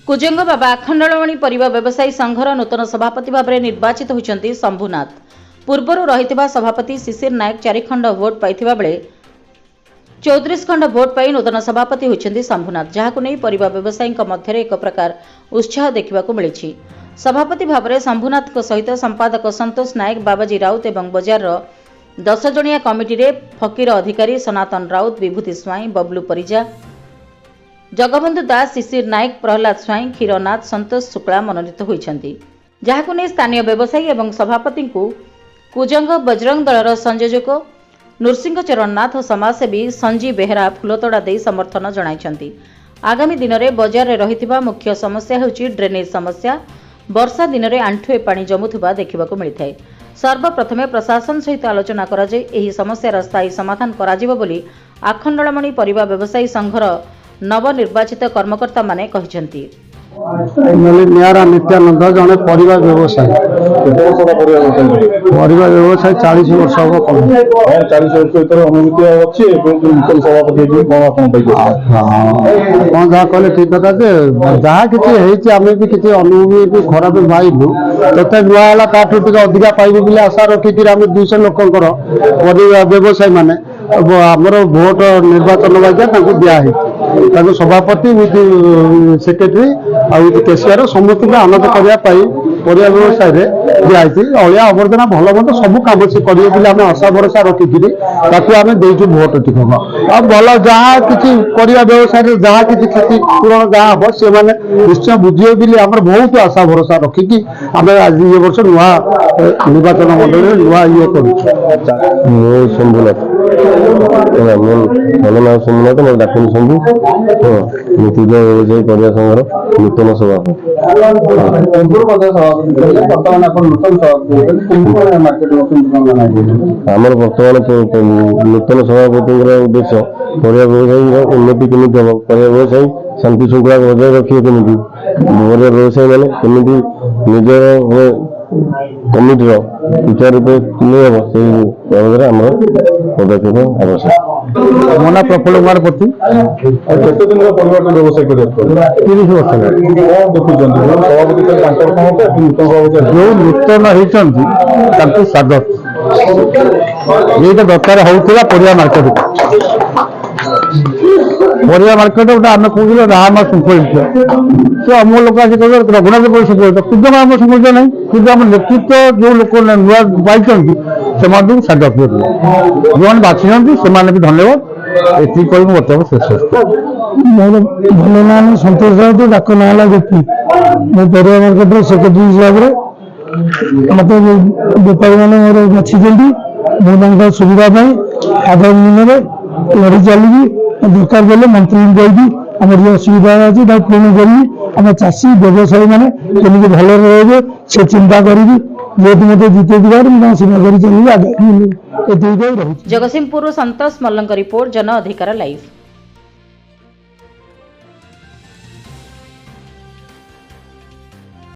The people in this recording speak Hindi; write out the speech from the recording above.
कुजंग बाबा आखंडलमणि परिवा व्यवसायी संघर नूतन सभापति भाव में निर्वाचित होइछन्ति शंभुनाथ। पूर्वर रहितबा सभापति शिशिर नायक 4 खंड भोट पाइथिबा बेले 34 खंड भोट पाई नूतन सभापति होइछन्ति शंभुनाथ, जहाकु नै परिवा व्यवसायी मध्य एक प्रकार उत्साह देखा मिली। सभापति भाव में शंभुनाथ सहित संपादक संतोष नायक, बाबाजी राउत एवं बजार 10 जणिया कमिटी रे फकीर अधिकारी, सनातन राउत, विभूति स्वाई, बबलू परिजा, जगबंधु दास, शिशिर नायक, प्रहलाद स्वाई, क्षीरनाथ, संतोष शुक्ला मनोनीत होइछन्ति, जहाकु नै स्थानीय व्यवसायी एवं सभापति को कुजंग बजरंग दलर संयोजक नृसिंह चरण नाथ और समाजसेवी संजीव बेहरा फुलतोड़ा दे समर्थन जणाइछन्ति। आगामी दिन में बजार में रहिथिबा मुख्य समस्या हेउची ड्रेनेज समस्या। वर्षा दिन में आंठुए पानी जमुथुबा देखिबाकु मिलिथाय। सर्वप्रथमे प्रशासन सहित आलोचना करा जाय एही समस्यार स्थायी समाधान कराजिबो बोली आखंडलमणि परिवा व्यवसायी संघर नवनिर्वाचित कर्मकर्ता माने कहिसन्ति। नियारा नित्यानंद जड़े परिवा व्यवसायी 40 वर्ष हम 40 वर्ष भर अनुभूति अच्छी सभापति कौन जहाँ कहले ठीक कथा जहाँ किसी आम भी किसी अनुभूति खराब पाइलु तथा नुआ ताठू अधिका पाइबू बोले आशा रखिक 200 लोकंर व्यवसायी मैंने आमर भोट निर्वाचन बाजा दिखाई सभापति विथ सेक्रेटरी आउ केसीआर समस्त आनंद करने परिवा व्यवसाय दिखाई अलिया आवर्जना भल मत सब कम से करेंगे आम आशा भरोसा रखिक आम देचु भोट टिक भल जहाँ किसी परिवा व्यवसाय जहाँ किसी क्षति पूरण जहाँ हम से मैंने निश्चय बुझे बोली आम बहुत आशा भरोसा रखिक आम आज ये वर्ष नुआ निर्वाचन मंडल नुआ ये कर शंभुनाथ मो ना शंभुनाथ मैं डाक शंभु नीति व्यवसायी परिवा संघर नूतन सभापति आमर बर्तमान नूतन सभापति उद्देश्य परिवा व्यवसायी उन्नति केमी हम परिवा व्यवसायी शांति श्रृंखला बजाय रखिए केमी परिवा व्यवसायी मैंने केमी निजर कमिटर टीचर रूप नहीं हम से बाबद आम पदक्षेप आवश्यक। मो ना प्रफुल्ल कुमार पति केते दिन परिवर्तन व्यवसाय कर 30 वर्ष सभापति जो नूतन होती स्वागत ये दरकार होता परिवा मार्केट परिवा मार्केट गोटे आम कौन राम शृंखलित से अम लोक आज रघुनाथ शृंखलित कि आम शृंखलित ना कि आम नेतृत्व जो लोक नुआ पाई से स्वागत जो बाछी से भी धन्यवाद ये बर्तमान शेष मोर भल ना सतोष राउत डाक ना गोपी मो परिवा मार्केट सेक्रेटरी हिसाब से मत बेपारी मैंने मोर बाछी मुझे सुविधा आगामी दिन में लड़ी चली दरकार बेले मंत्री कही आम जो असुविधा अच्छी पूर्ण करी आम चाषी व्यवसायी मैंने केमी भल रे से चिंता करी जेहतु मत जीते दिवार सेवा कर चलिए आगे। जगतसिंहपुर संतोष मल्लंक रिपोर्ट, जन अधिकार लाइव।